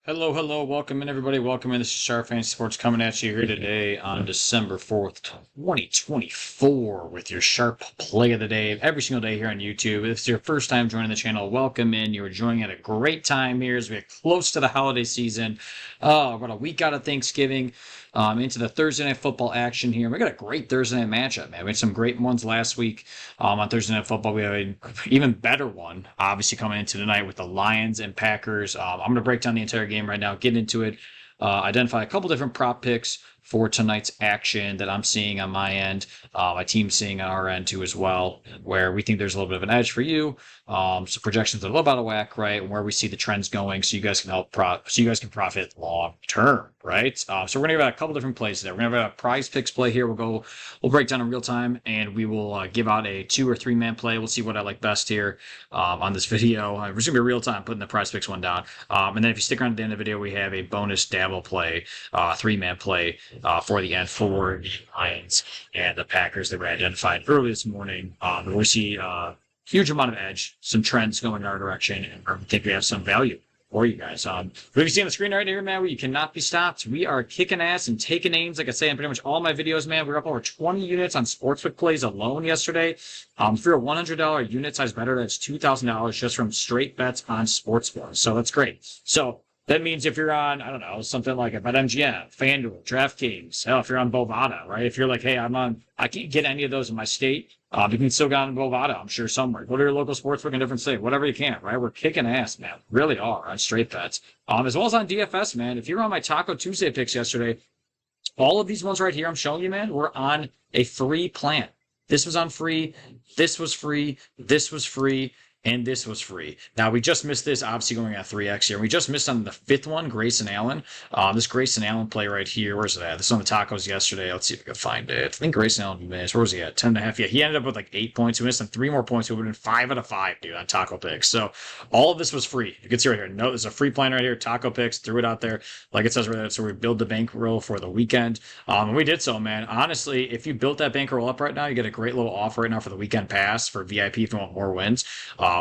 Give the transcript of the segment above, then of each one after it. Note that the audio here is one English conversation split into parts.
Hello, hello, welcome in everybody. Welcome in. This is Sharp Fantasy Sports coming at you here today on December 4th, 2024 with your Sharp Play of the Day every single day here on YouTube. If it's your first time joining the channel, welcome in. You're joining at a great time here as we get close to the holiday season. About a week out of Thanksgiving, into the Thursday Night Football action here. We got a great Thursday night matchup, man. We had some great ones last week on Thursday Night Football. We have an even better one, obviously, coming into tonight with the Lions and Packers. I'm going to break down the entire game right now, get into it, identify a couple different prop picks for tonight's action that I'm seeing on my end. My team's seeing on our end too as well, where we think there's a little bit of an edge for you. So projections are a little bit out of whack, right? And where we see the trends going, so you guys can profit long term, right? So we're gonna give out a couple different plays there. We're gonna have a PrizePicks play here. We'll break down in real time, and we will give out a 2 or 3 man play. We'll see what I like best here on this video. We're just gonna be real time putting the PrizePicks one down, and then if you stick around at the end of the video, we have a bonus Dabble play, 3-man play for the end for the Lions and the Packers that were identified early this morning. We see huge amount of edge, some trends going in our direction, and I think we have some value for you guys. What you see on the screen right here, man, you cannot be stopped. We are kicking ass and taking names, like I say in pretty much all my videos, man. We're up over 20 units on sportsbook plays alone yesterday. For a $100 unit size better, that's $2,000 just from straight bets on sportsbook. So that's great. So that means if you're on, I don't know, something like a BetMGM, FanDuel, DraftKings, hell, if you're on Bovada, right? If you're like, hey, I can't get any of those in my state, you can still get on Bovada, I'm sure, somewhere. Go to your local sportsbook in a different state, whatever you can, right? We're kicking ass, man. Really are on straight bets. As well as on DFS, man. If you're on my Taco Tuesday picks yesterday, all of these ones right here I'm showing you, man, were on a free plan. This was on free, this was free, this was free, and this was free. Now, we just missed this, obviously going at 3x here. We just missed on the 5th one, Grayson Allen. This Grayson Allen play right here, where's it at? This is on the Tacos yesterday. Let's see if we can find it. I think Grayson Allen missed. Where was he at? 10.5. Yeah, he ended up with like 8 points. We missed on 3 more points. We would have been 5 out of 5, dude, on Taco Picks. So all of this was free. You can see right here. No, there's a free plan right here. Taco Picks, threw it out there. Like it says right there, so we build the bankroll for the weekend. And we did so, man. Honestly, if you built that bankroll up right now, you get a great little offer right now for the weekend pass for VIP if you want more wins.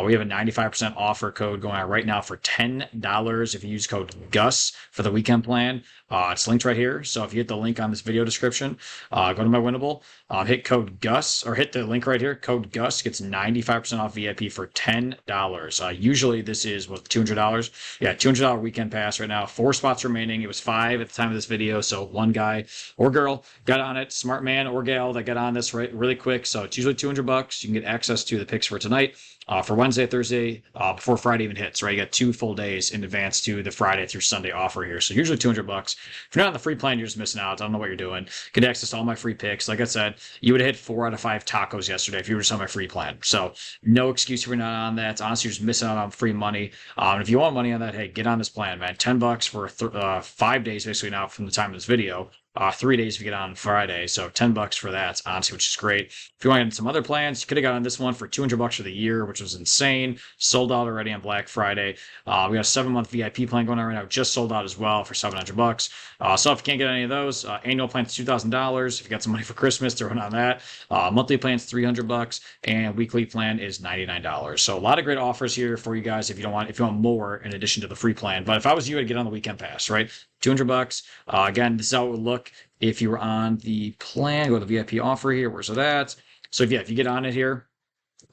We have a 95% offer code going on right now for $10 if you use code GUS for the weekend plan. It's linked right here. So if you hit the link on this video description, go to my Winible, hit code GUS, or hit the link right here. Code GUS gets 95% off VIP for $10. Usually this is $200. Yeah, $200 weekend pass right now. 4 spots remaining. It was 5 at the time of this video. So one guy or girl got on it, smart man or gal that got on this really quick. So it's usually $200. You can get access to the picks for tonight. For Wednesday, Thursday, before Friday even hits, right? You got 2 full days in advance to the Friday through Sunday offer here. So usually $200. If you're not on the free plan, you're just missing out. I don't know what you're doing. Get access to all my free picks. Like I said, you would have hit 4 out of 5 tacos yesterday if you were just on my free plan. So no excuse if you're not on that. Honestly, you're just missing out on free money. And if you want money on that, hey, get on this plan, man. $10 for 5 days basically now from the time of this video. 3 days if you get on Friday, so $10 for that, honestly, which is great. If you wanted some other plans, you could have got on this one for $200 for the year, which was insane. Sold out already on Black Friday. We got a 7-month VIP plan going on right now, just sold out as well for $700. So if you can't get any of those, annual plan's $2,000. If you got some money for Christmas, throw it on that. Monthly plan's $300, and weekly plan is $99. So a lot of great offers here for you guys if you want more in addition to the free plan. But if I was you, I'd get on the weekend pass, right? $200. Again, this is how it would look if you were on the plan. Go to the VIP offer here. Where's it at? So if you get on it here,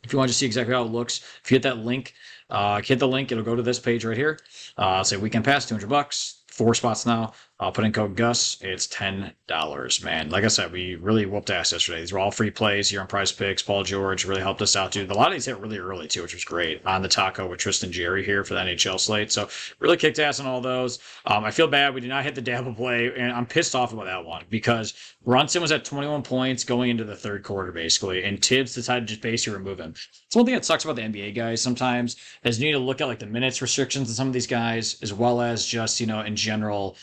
if you want to see exactly how it looks, if you hit that link, hit the link, it'll go to this page right here. Say weekend pass, $200. 4 spots now. I'll put in code GUS. It's $10, man. Like I said, we really whooped ass yesterday. These were all free plays here on PrizePicks. Paul George really helped us out, dude. A lot of these hit really early, too, which was great. On the taco with Tristan Jerry here for the NHL slate. So really kicked ass on all those. I feel bad. We did not hit the Dabble play, and I'm pissed off about that one because Brunson was at 21 points going into the 3rd quarter, basically, and Tibbs decided to just basically remove him. It's one thing that sucks about the NBA guys sometimes is you need to look at like the minutes restrictions of some of these guys, as well as just, in general,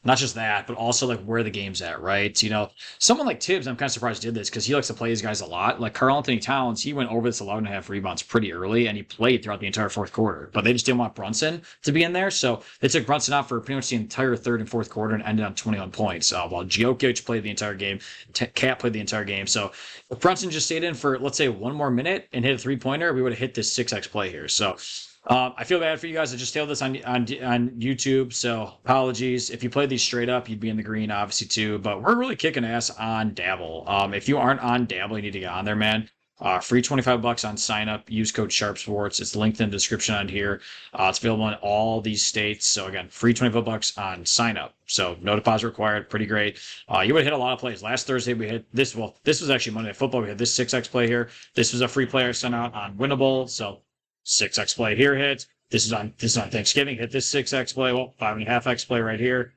not just that, but also like where the game's at, right? Someone like Tibbs, I'm kind of surprised did this because he likes to play these guys a lot. Like Karl-Anthony Towns, he went over this 11.5 rebounds pretty early, and he played throughout the entire 4th quarter. But they just didn't want Brunson to be in there, so they took Brunson out for pretty much the entire 3rd and 4th quarter and ended on 21 points. While Jokic played the entire game, Cat played the entire game. So if Brunson just stayed in for, let's say, 1 more minute and hit a 3-pointer, we would have hit this 6x play here. So I feel bad for you guys. I just tailed this on YouTube, so apologies. If you played these straight up, you'd be in the green, obviously too. But we're really kicking ass on Dabble. If you aren't on Dabble, you need to get on there, man. Free $25 on sign up. Use code Sharp Sports. It's linked in the description on here. It's available in all these states. So again, free $25 on sign up. So no deposit required. Pretty great. You would hit a lot of plays. Last Thursday we hit this. Well, this was actually Monday Night Football. We had this 6x play here. This was a free play I sent out on Winible. So 6x play here hits. This is on Thanksgiving. Hit this 6x play. Well, 5.5x play right here.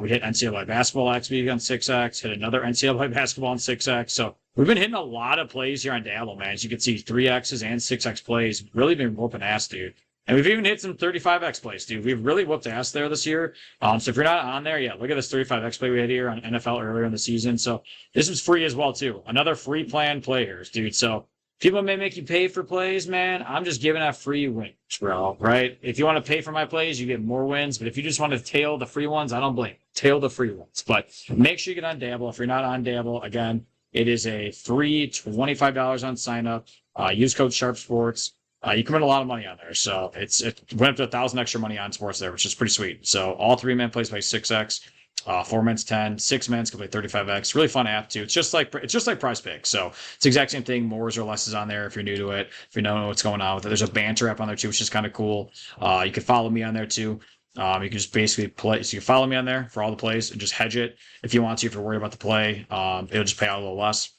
We hit NCAA basketball last week on 6x. Hit another NCAA basketball on 6x. So we've been hitting a lot of plays here on Dabble, man. As you can see, 3x's and 6x plays. Really been whooping ass, dude. And we've even hit some 35x plays, dude. We've really whooped ass there this year. So if you're not on there, yeah, look at this 35x play we had here on NFL earlier in the season. So this was free as well, too. Another free plan players, dude. So people may make you pay for plays, man. I'm just giving out free wins, bro, right? If you want to pay for my plays, you get more wins. But if you just want to tail the free ones, I don't blame you. Tail the free ones. But make sure you get on Dabble. If you're not on Dabble, again, it is a free $25 on sign up. Use code Sharp Sports. You can win a lot of money on there. So it went up to 1,000 extra money on sports there, which is pretty sweet. So all 3-man plays by 6x. 4-man's 10, 6-man's can play 35x. Really fun app too. It's just like PrizePicks. So it's the exact same thing. Mores or less is on there if you're new to it. If you don't know what's going on with it, there's a banter app on there too, which is kind of cool. You can follow me on there too. You can just basically play. So you can follow me on there for all the plays and just hedge it if you want to. If you're worried about the play, it'll just pay out a little less.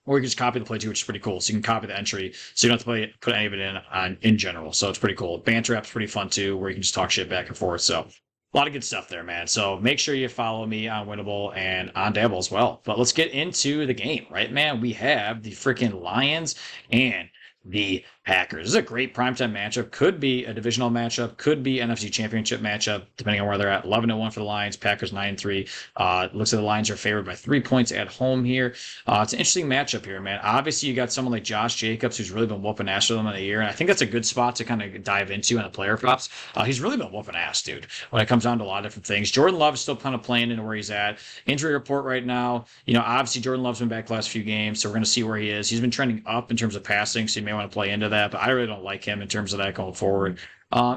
Or you can just copy the play too, which is pretty cool. So you can copy the entry, so you don't have to put any of it in general. So it's pretty cool. Banter app's pretty fun too, where you can just talk shit back and forth. So a lot of good stuff there, man. So make sure you follow me on Winible and on Dabble as well. But let's get into the game, right, man? We have the freaking Lions and the Packers. This is a great primetime matchup. Could be a divisional matchup. Could be NFC Championship matchup, depending on where they're at. 11-1 for the Lions. Packers 9-3. Looks like the Lions are favored by 3 points at home here. It's an interesting matchup here, man. Obviously, you got someone like Josh Jacobs, who's really been whooping ass for them in the year, and I think that's a good spot to kind of dive into in the player props. He's really been whooping ass, dude, when it comes down to a lot of different things. Jordan Love is still kind of playing into where he's at. Injury report right now, obviously Jordan Love's been back the last few games, so we're going to see where he is. He's been trending up in terms of passing, so you may want to play into that, but I really don't like him in terms of that going forward.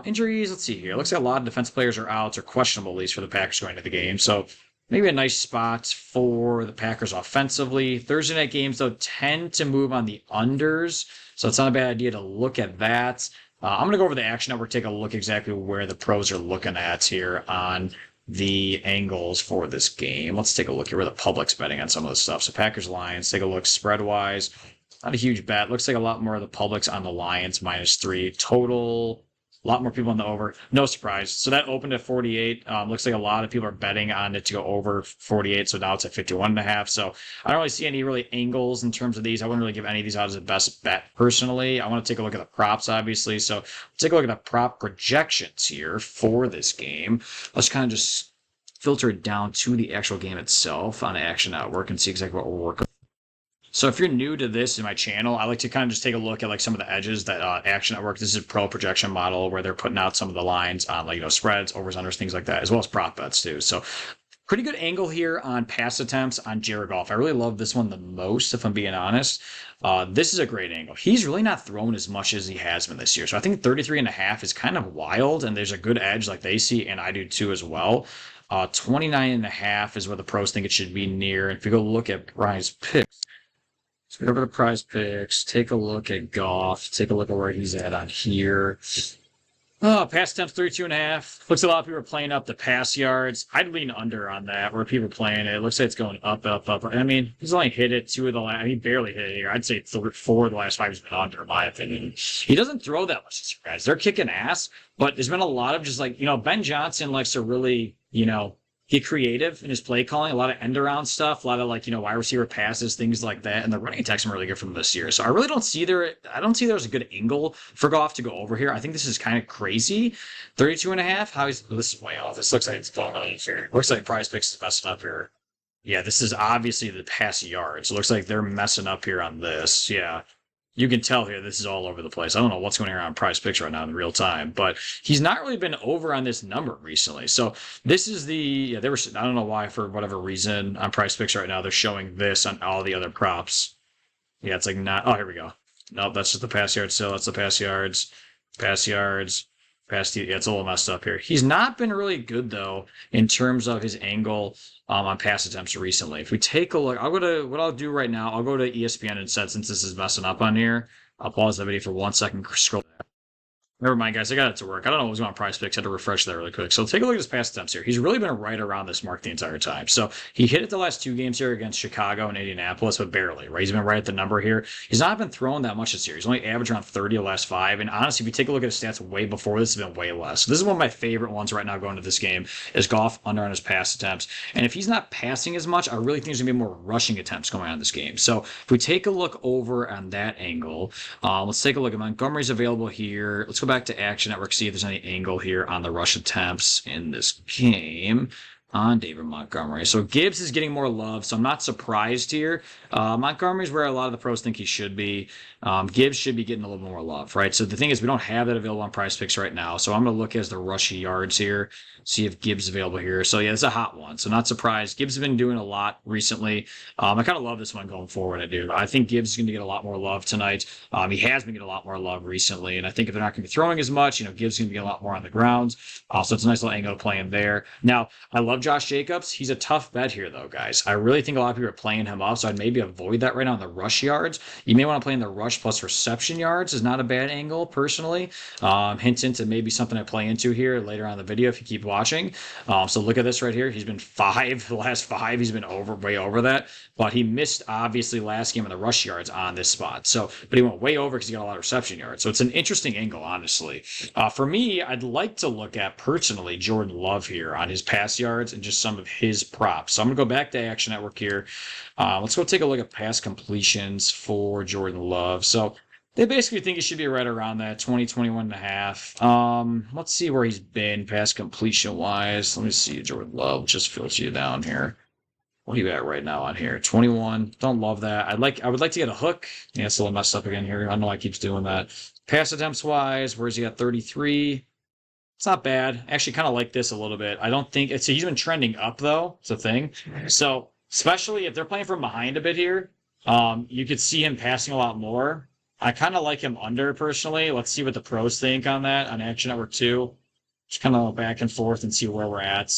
Injuries, let's see here. It looks like a lot of defensive players are out or questionable, at least for the Packers going into the game. So maybe a nice spot for the Packers offensively. Thursday night games, though, tend to move on the unders. So it's not a bad idea to look at that. I'm going to go over the Action Network, take a look exactly where the pros are looking at here on the angles for this game. Let's take a look here where the public's betting on some of this stuff. So Packers, Lions, take a look spread-wise. Not a huge bet. Looks like a lot more of the public's on the Lions, -3. Total, a lot more people on the over. No surprise. So that opened at 48. Looks like a lot of people are betting on it to go over 48. So now it's at 51.5. So I don't really see any really angles in terms of these. I wouldn't really give any of these out as a best bet personally. I want to take a look at the props, obviously. So take a look at the prop projections here for this game. Let's kind of just filter it down to the actual game itself on Action Network and see exactly what we're working. So if you're new to this in my channel, I like to kind of just take a look at like some of the edges that Action Network. This is a pro projection model where they're putting out some of the lines on spreads, overs, unders, things like that, as well as prop bets too. So pretty good angle here on pass attempts on Jared Goff. I really love this one the most, if I'm being honest. This is a great angle. He's really not thrown as much as he has been this year. So I think 33.5 is kind of wild, and there's a good edge like they see, and I do too as well. 29.5 is where the pros think it should be near. And if you go look at PrizePicks, so go over to PrizePicks, take a look at Goff, take a look at where he's at on here. Pass attempts 32.5. Looks like a lot of people are playing up the pass yards. I'd lean under on that where people are playing it. It looks like it's going up, up, up. I mean, he's only hit it 2 of the last. He barely hit it here. I'd say 4 of the last 5 has been under, in my opinion. He doesn't throw that much this year, guys. They're kicking ass, but there's been a lot of just Ben Johnson likes to really, get creative in his play calling, a lot of end around stuff, a lot of wide receiver passes, things like that. And the running attacks are really good from this year. So I really don't see there's a good angle for Goff to go over here. I think this is kind of crazy. 32.5. How is this is way off? This looks like it's going on here. Looks like PrizePicks is messing up here. Yeah, this is obviously the pass yards. It looks like they're messing up here on this. Yeah. You can tell here this is all over the place. I don't know what's going on PrizePicks right now in real time, but he's not really been over on this number recently. So this is I don't know why, for whatever reason on PrizePicks right now they're showing this on all the other props. Yeah, it's like not. Oh, here we go. Nope, that's just the pass yards. So that's the pass yards. pass yards, yeah, it's a little messed up here. He's not been really good though in terms of his angle on pass attempts recently. If we take a look, what I'll do right now. I'll go to ESPN instead since this is messing up on here. I'll pause the video for 1 second. Scroll. Never mind, guys. I got it to work. I don't know what was going on PrizePicks. I had to refresh that really quick. So take a look at his pass attempts here. He's really been right around this mark the entire time. So he hit it the last 2 games here against Chicago and Indianapolis, but barely, right? He's been right at the number here. He's not been throwing that much this year. He's only averaged around 30 the last 5. And honestly, if you take a look at his stats way before this, it's been way less. So this is one of my favorite ones right now going into this game is Goff under on his pass attempts. And if he's not passing as much, I really think there's going to be more rushing attempts going on in this game. So if we take a look over on that angle, let's take a look at Montgomery's available here. Let's go back to Action Network. See if there's any angle here on the rush attempts in this game on David Montgomery. So Gibbs is getting more love, so I'm not surprised here. Montgomery's where a lot of the pros think he should be. Gibbs should be getting a little more love, right? So the thing is, we don't have that available on PrizePicks right now. So I'm going to look as the rush yards here, see if Gibbs is available here. So yeah, it's a hot one. So not surprised. Gibbs has been doing a lot recently. I kind of love this one going forward. I do. I think Gibbs is going to get a lot more love tonight. He has been getting a lot more love recently, and I think if they're not going to be throwing as much, Gibbs is going to be a lot more on the ground. So it's a nice little angle to play him there. Now, I love Josh Jacobs. He's a tough bet here, though, guys. I really think a lot of people are playing him up, so I'd maybe avoid that right now in the rush yards. You may want to play in the rush plus reception yards is not a bad angle, personally. Hints into maybe something I play into here later on in the video if you keep watching. So look at this right here. He's been 5 the last 5. He's been way over that, but he missed, obviously, last game in the rush yards on this spot. So, but he went way over because he got a lot of reception yards. So it's an interesting angle, honestly. For me, I'd like to look at, personally, Jordan Love here on his pass yards and just some of his props. So I'm going to go back to Action Network here. Let's go take a look at pass completions for Jordan Love. So they basically think he should be right around that 20, 21 and a half. Let's see where he's been pass completion wise. Let me see. Jordan Love just fills you down here. What are you at right now on here? 21. Don't love that. I would like to get a hook. Yeah, it's a little messed up again here. I don't know why he keeps doing that. Pass attempts wise, where's he at? 33. It's not bad. I actually kind of like this a little bit. I don't think he's been trending up though. It's a thing. So especially if they're playing from behind a bit here, you could see him passing a lot more. I kind of like him under personally. Let's see what the pros think on that on Action Network 2. Just kind of back and forth and see where we're at.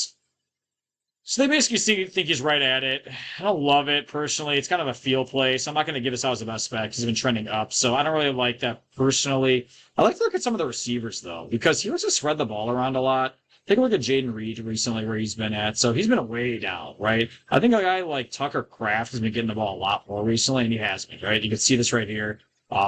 So they basically think he's right at it. I don't love it personally. It's kind of a feel play, so I'm not going to give this out as the best bet because he's been trending up. So I don't really like that personally. I like to look at some of the receivers though, because he wants to spread the ball around a lot. Take a look at Jaden Reed recently where he's been at. So he's been way down, right? I think a guy like Tucker Kraft has been getting the ball a lot more recently, and he has been, right? You can see this right here.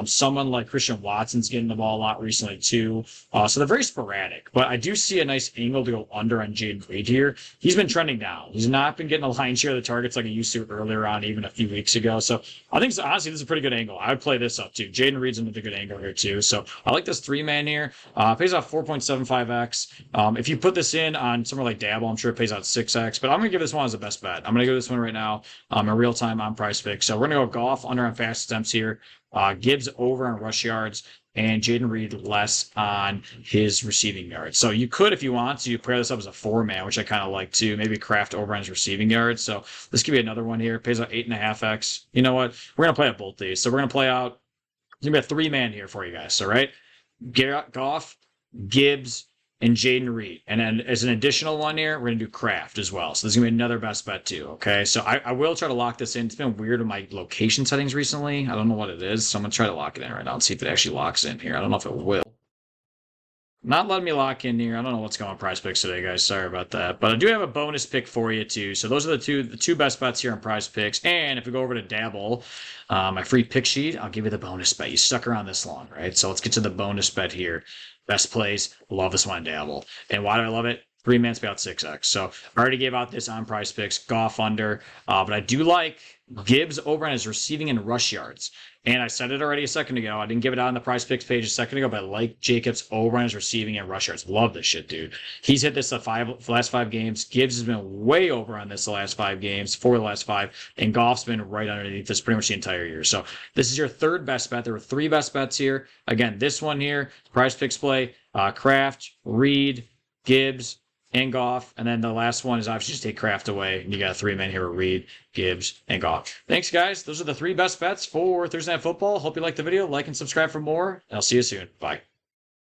Someone like Christian Watson's getting the ball a lot recently too. So they're very sporadic, but I do see a nice angle to go under on Jaden Reed here. He's been trending down. He's not been getting a lion's share of the targets like he used to earlier on, even a few weeks ago. So I think, honestly, this is a pretty good angle. I would play this up too. Jaden Reed's another good angle here too. So I like this 3-man here. Pays out 4.75x. If you put this in on somewhere like Dabble, I'm sure it pays out 6x, but I'm going to give this one as the best bet. I'm going to give this one right now in real time on PrizePicks. So we're going to go Goff under on fast attempts here. Gibbs over on rush yards, and Jaden Reed less on his receiving yards. So you could, if you want to, pair this up as a 4-man, which I kind of like too. Maybe Kraft over on his receiving yards. So this could be another one here. Pays out 8.5x. You know what? We're going to play out both these. So we're going to play out, it's going to be a 3-man here for you guys. So, right? Goff, Gibbs, and Jaden Reed. And then as an additional one here, we're going to do Kraft as well. So this is going to be another best bet too, okay? So I will try to lock this in. It's been weird with my location settings recently. I don't know what it is, so I'm going to try to lock it in right now and see if it actually locks in here. I don't know if it will. Not letting me lock in here. I don't know what's going on PrizePicks today, guys. Sorry about that. But I do have a bonus pick for you too. So those are the two best bets here on PrizePicks. And if we go over to Dabble, my free pick sheet, I'll give you the bonus bet. You stuck around this long, right? So let's get to the bonus bet here. Best plays. Love this one on Dabble. And why do I love it? 3-man's pay out 6x. So I already gave out this on PrizePicks. Goff under. But I do like Gibbs over on his receiving and rush yards. And I said it already a second ago. I didn't give it out on the PrizePicks page a second ago, but I like Jacobs over on his receiving and rush yards. Love this shit, dude. He's hit this the last 5 games. Gibbs has been way over on this the last 5 games, 4 of the last 5, and Goff's been right underneath this pretty much the entire year. So this is your third best bet. There were 3 best bets here. Again, this one here, PrizePicks play, Kraft, Reed, Gibbs, and Goff. And then the last one is obviously just take Kraft away. And you got a 3-man here with Reed, Gibbs, and Goff. Thanks, guys. Those are the 3 best bets for Thursday Night Football. Hope you liked the video. Like and subscribe for more. And I'll see you soon. Bye.